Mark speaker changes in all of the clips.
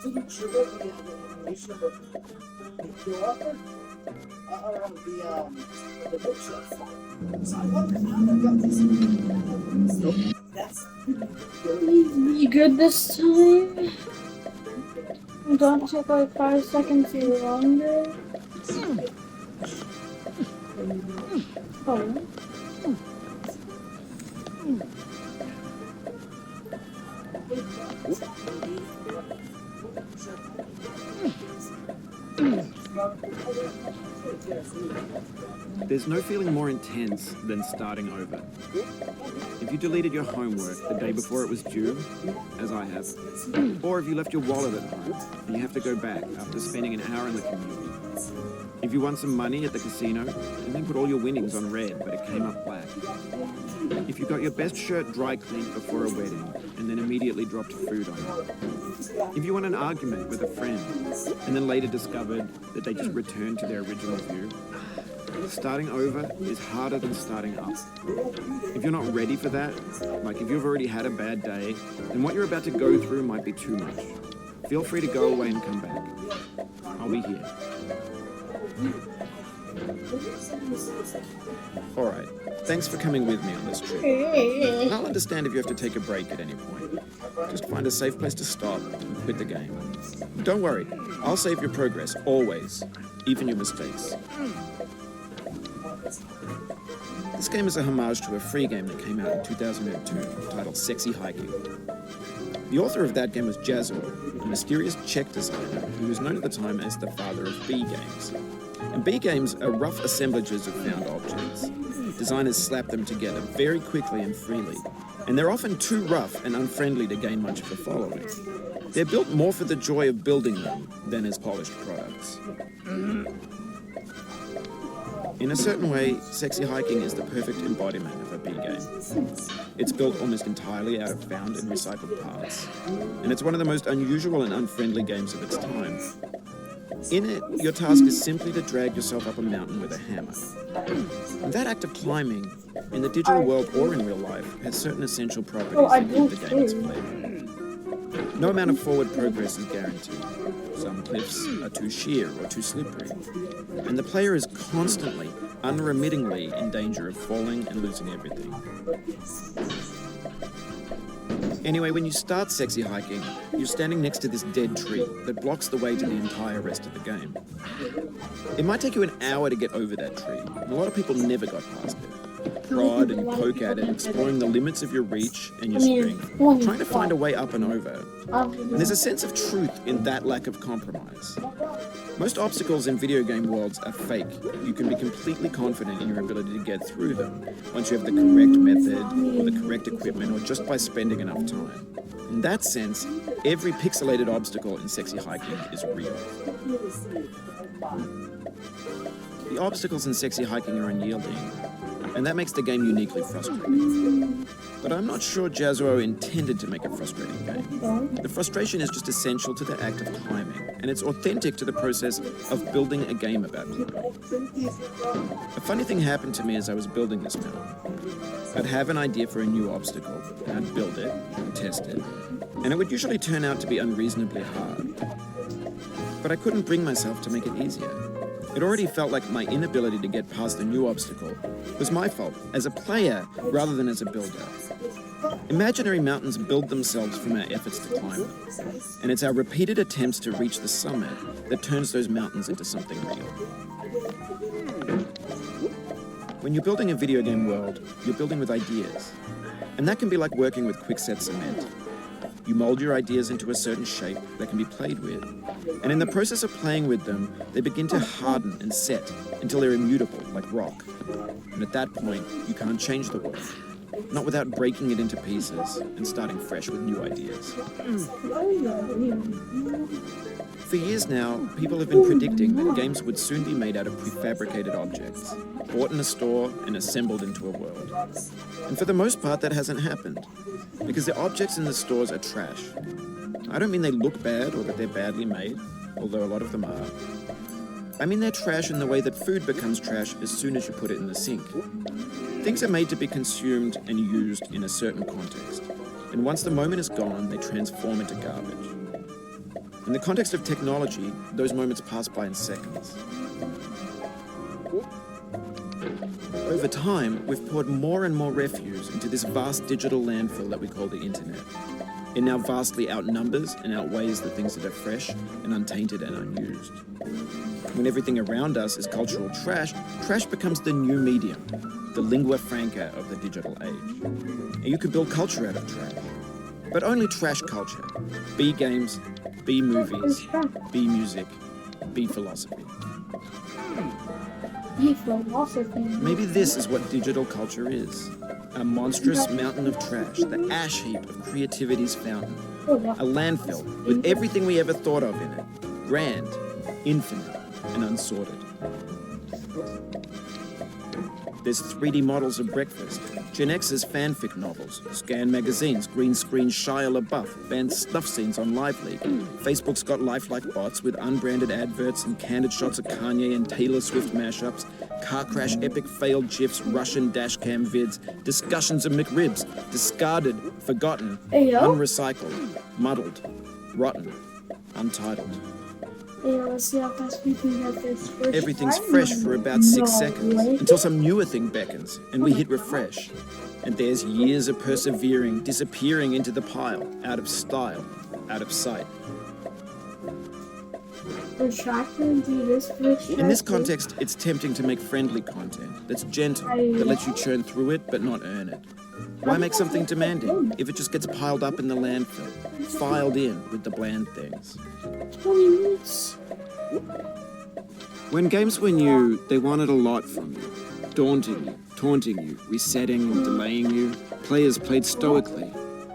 Speaker 1: The bookshelf. So I wonder how I got this. That's
Speaker 2: You good this time? Don't take like 5 seconds longer. Oh.
Speaker 3: There's no feeling more intense than starting over. If you deleted your homework the day before it was due, as I have, or if you left your wallet at home and you have to go back after spending an hour in the commute. If you won some money at the casino and then put all your winnings on red but it came up black. If you got your best shirt dry cleaned before a wedding and then immediately dropped food on it. If you won an argument with a friend and then later discovered that they just returned to their original view. Starting over is harder than starting up. If you're not ready for that, like if you've already had a bad day, then what you're about to go through might be too much. Feel free to go away and come back. I'll be here. Alright, thanks for coming with me on this trip. I'll understand if you have to take a break at any point. Just find a safe place to stop and quit the game. Don't worry, I'll save your progress, always, even your mistakes. This game is a homage to a free game that came out in 2002 titled Sexy Hiking. The author of that game was Jazzuo, a mysterious Czech designer who was known at the time as the father of B games. And B games are rough assemblages of found objects. Designers slap them together very quickly and freely, and they're often too rough and unfriendly to gain much of a following. They're built more for the joy of building them than as polished products. In a certain way, Sexy Hiking is the perfect embodiment of a B game. It's built almost entirely out of found and recycled parts, and it's one of the most unusual and unfriendly games of its time. In it, your task is simply to drag yourself up a mountain with a hammer. And that act of climbing, in the digital world or in real life, has certain essential properties that give the game its flavor. No amount of forward progress is guaranteed. Some cliffs are too sheer or too slippery, and the player is constantly, unremittingly in danger of falling and losing everything. Anyway, when you start Sexy Hiking, you're standing next to this dead tree that blocks the way to the entire rest of the game. It might take you an hour to get over that tree, and a lot of people never got past it. Prod and poke at it, exploring the limits of your reach and your strength, trying to find a way up and over. And there's a sense of truth in that lack of compromise. Most obstacles in video game worlds are fake. You can be completely confident in your ability to get through them once you have the correct method or the correct equipment or just by spending enough time. In that sense, every pixelated obstacle in Sexy Hiking is real. The obstacles in Sexy Hiking are unyielding, and that makes the game uniquely frustrating. But I'm not sure Jazzuo intended to make a frustrating game. The frustration is just essential to the act of climbing, and it's authentic to the process of building a game about climbing. A funny thing happened to me as I was building this mountain. I'd have an idea for a new obstacle, and I'd build it, and test it, and it would usually turn out to be unreasonably hard. But I couldn't bring myself to make it easier. It already felt like my inability to get past the new obstacle was my fault as a player rather than as a builder. Imaginary mountains build themselves from our efforts to climb them, and it's our repeated attempts to reach the summit that turns those mountains into something real. When you're building a video game world, you're building with ideas, and that can be like working with quickset cement. You mold your ideas into a certain shape that can be played with, and in the process of playing with them, they begin to harden and set until they're immutable, like rock. And at that point, you can't change the world, not without breaking it into pieces and starting fresh with new ideas. For years now, people have been predicting that games would soon be made out of prefabricated objects, bought in a store and assembled into a world. And for the most part, that hasn't happened, because the objects in the stores are trash. I don't mean they look bad or that they're badly made, although a lot of them are. I mean they're trash in the way that food becomes trash as soon as you put it in the sink. Things are made to be consumed and used in a certain context, and once the moment is gone, they transform into garbage. In the context of technology, those moments pass by in seconds. Over time, we've poured more and more refuse into this vast digital landfill that we call the internet. It now vastly outnumbers and outweighs the things that are fresh and untainted and unused. When everything around us is cultural trash, trash becomes the new medium, the lingua franca of the digital age. And you can build culture out of trash. But only trash culture. Be games, be movies, be music, be philosophy.
Speaker 2: Be philosophy.
Speaker 3: Maybe this is what digital culture is. A monstrous mountain of trash, the ash heap of creativity's fountain. A landfill with everything we ever thought of in it. Grand, infinite, and unsorted. There's 3D models of breakfast, Gen X's fanfic novels, Scan magazines, green screen Shia LaBeouf, banned snuff scenes on Live League. Facebook's got lifelike bots with unbranded adverts and candid shots of Kanye and Taylor Swift mashups, car crash epic failed GIFs, Russian dashcam vids, discussions of McRibs, discarded, forgotten, unrecycled, muddled, rotten, untitled.
Speaker 2: Let's see how fast we can get this first.
Speaker 3: Everything's fresh for about 6 seconds, until some newer thing beckons, and we hit refresh. And there's years of persevering, disappearing into the pile, out of style, out of sight. In this context, it's tempting to make friendly content that's gentle, that lets you churn through it but not earn it. Why make something demanding if it just gets piled up in the landfill, filed in with the bland things?
Speaker 2: 20 minutes.
Speaker 3: When games were new, they wanted a lot from you. Daunting you, taunting you, resetting and delaying you. Players played stoically.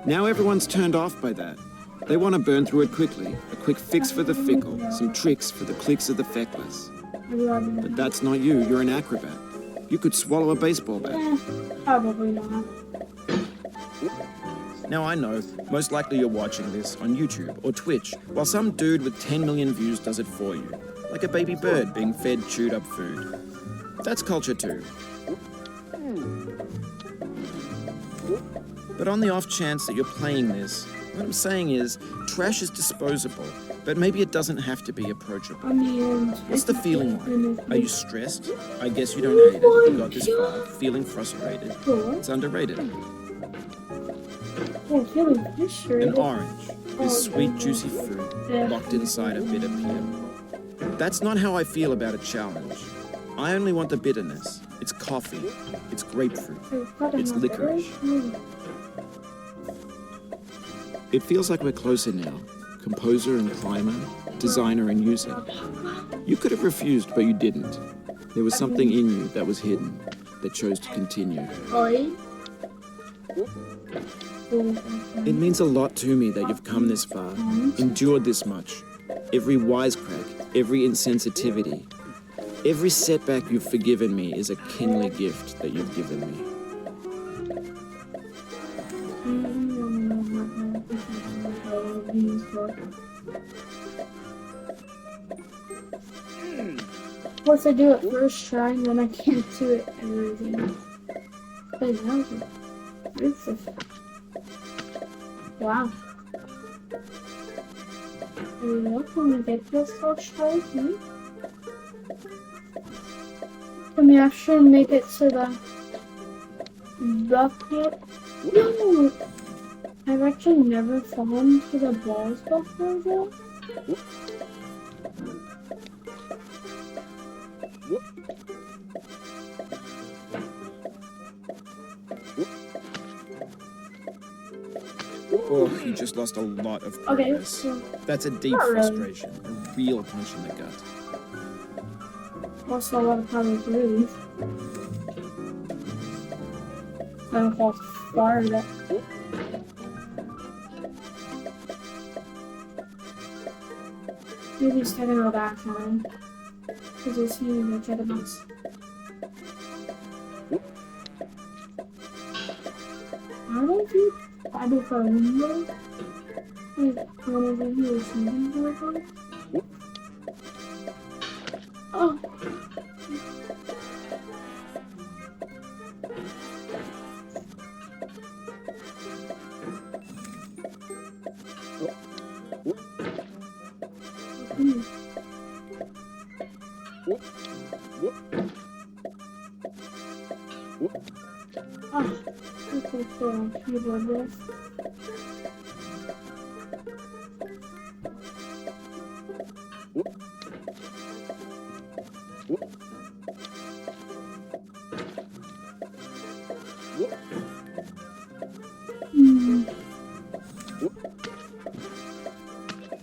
Speaker 3: Now everyone's turned off by that. They want to burn through it quickly. A quick fix for the fickle, some tricks for the clicks of the feckless. But that's not you, you're an acrobat. You could swallow a baseball bat.
Speaker 2: Probably not.
Speaker 3: Now I know, most likely you're watching this on YouTube or Twitch, while some dude with 10 million views does it for you. Like a baby bird being fed chewed up food. That's culture too. But on the off chance that you're playing this, what I'm saying is, trash is disposable, but maybe it doesn't have to be approachable. What's the feeling like? Are you stressed? I guess you don't hate it. You got this far, feeling frustrated. It's underrated. An orange is sweet, juicy fruit locked inside a bitter peel. That's not how I feel about a challenge. I only want the bitterness. It's coffee. It's grapefruit. It's licorice. It feels like we're closer now. Composer and climber, designer and user. You could have refused, but you didn't. There was something in you that was hidden, that chose to continue. It means a lot to me that you've come this far, endured this much. Every wisecrack, every insensitivity, every setback you've forgiven me is a kingly gift that you've given me.
Speaker 2: Once I do it first try, and then I can't do it everything. But that was wow. Look, when we get this first try, can we actually make it to the bucket? No! I've actually never fallen to the balls before though.
Speaker 3: Oh, you just lost a lot of progress.
Speaker 2: Okay, so
Speaker 3: that's a deep frustration, a real punch in the gut.
Speaker 2: also a lot of power breathe. I don't know how far that. Maybe it's taking all that time. Because it's seeing each other once. I don't think I do for a window. Like, one of the here or something like that. Oh! Mm.
Speaker 1: Whoop. Whoop. Whoop.
Speaker 2: Ah, okay, so keyboard there.
Speaker 1: Whoop. Whoop. Whoop.
Speaker 2: Hmm.
Speaker 1: Whoop.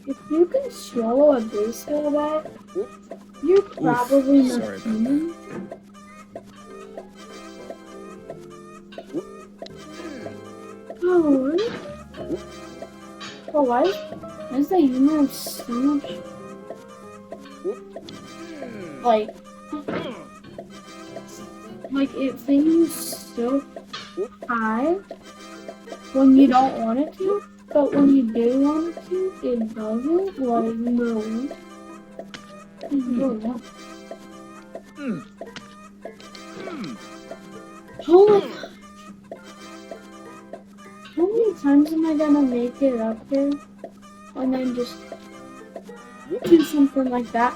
Speaker 2: If you can swallow a baseball bat,
Speaker 1: Whoop.
Speaker 2: you're probably not
Speaker 3: sorry about
Speaker 2: human.
Speaker 1: Whoop.
Speaker 2: Oh, really? Oh, why? Why is the humor have so much?
Speaker 1: Whoop.
Speaker 2: Like it feels so high when you don't want it to, but when you do want it to, it doesn't. Like, no. No. Holy. How many times am I gonna make it up there and then just do something like that?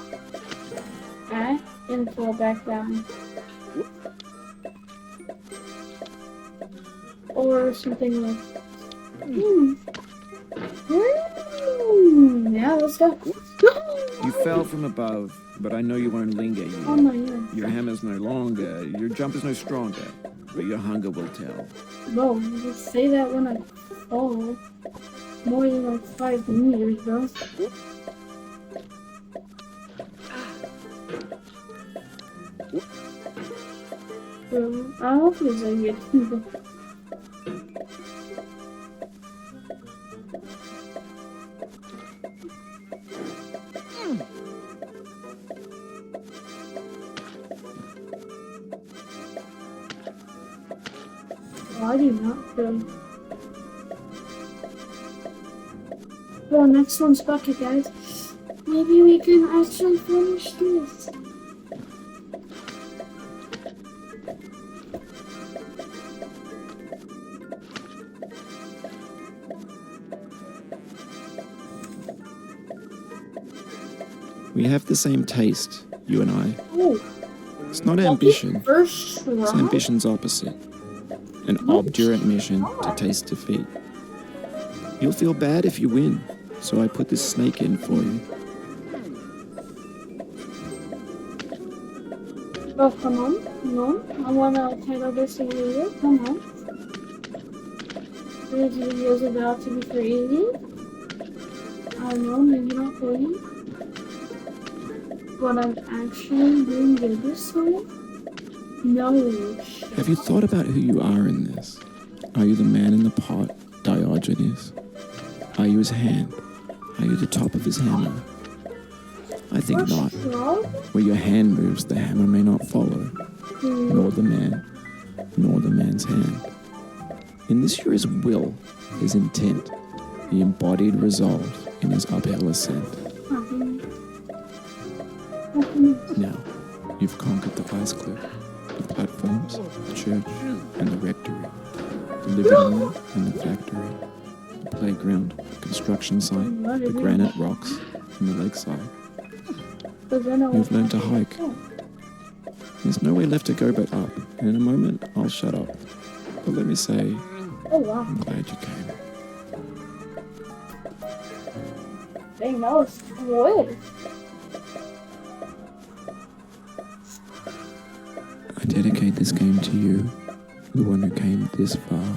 Speaker 2: And fall back down. Or something like yeah, let's go.
Speaker 3: You fell from above, but I know you won't linger
Speaker 2: Oh
Speaker 3: here.
Speaker 2: my god.
Speaker 3: Your hammer's no longer, your jump is no stronger, but your hunger will tell.
Speaker 2: Bro, you just say that when I fall. More than like 5 meters, bro. Bro, I hope it's a good people. I do not feel. Well, next one's bucket, guys. Maybe we can actually finish this.
Speaker 3: We have the same taste, you and I.
Speaker 2: Oh,
Speaker 3: It's not ambition,
Speaker 2: first
Speaker 3: it's
Speaker 2: try.
Speaker 3: ambition's opposite. An obdurate mission to taste defeat. You'll feel bad if you win, so I put this snake in for you.
Speaker 2: Oh, come on, come on. I wanna title this a video. Come on. This video is about to be crazy. I don't know, maybe not for you. But I'm actually doing good this time. No.
Speaker 3: Have you thought about who you are in this? Are you the man in the pot, Diogenes? Are you his hand? Are you the top of his hammer? I think not. Where your hand moves, the hammer may not follow, nor the man, nor the man's hand. In this you're his will, his intent, the embodied resolve in his uphill ascent. Now, you've conquered the ice cliff, the platforms, the church, and the rectory, the living room and the factory, the playground, the construction site, the granite rocks, and the lakeside. You've learned to hike. There's nowhere left to go but up, and in a moment, I'll shut up. But let me say,
Speaker 2: Oh wow.
Speaker 3: I'm glad you came.
Speaker 2: Dang, that was good.
Speaker 3: I dedicate this game to you, the one who came this far.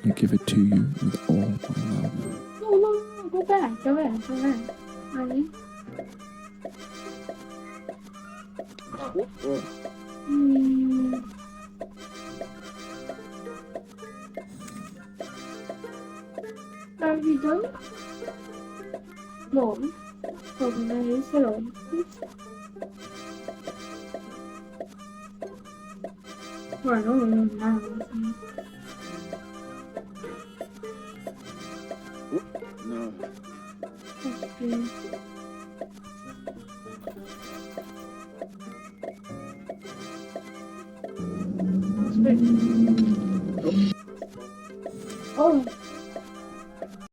Speaker 3: I give it to you with all my love.
Speaker 2: No, go back, go back. Ready? Are we done? No. Okay, now you sit on. Well, I don't know now.
Speaker 1: No.
Speaker 2: Okay. Oh.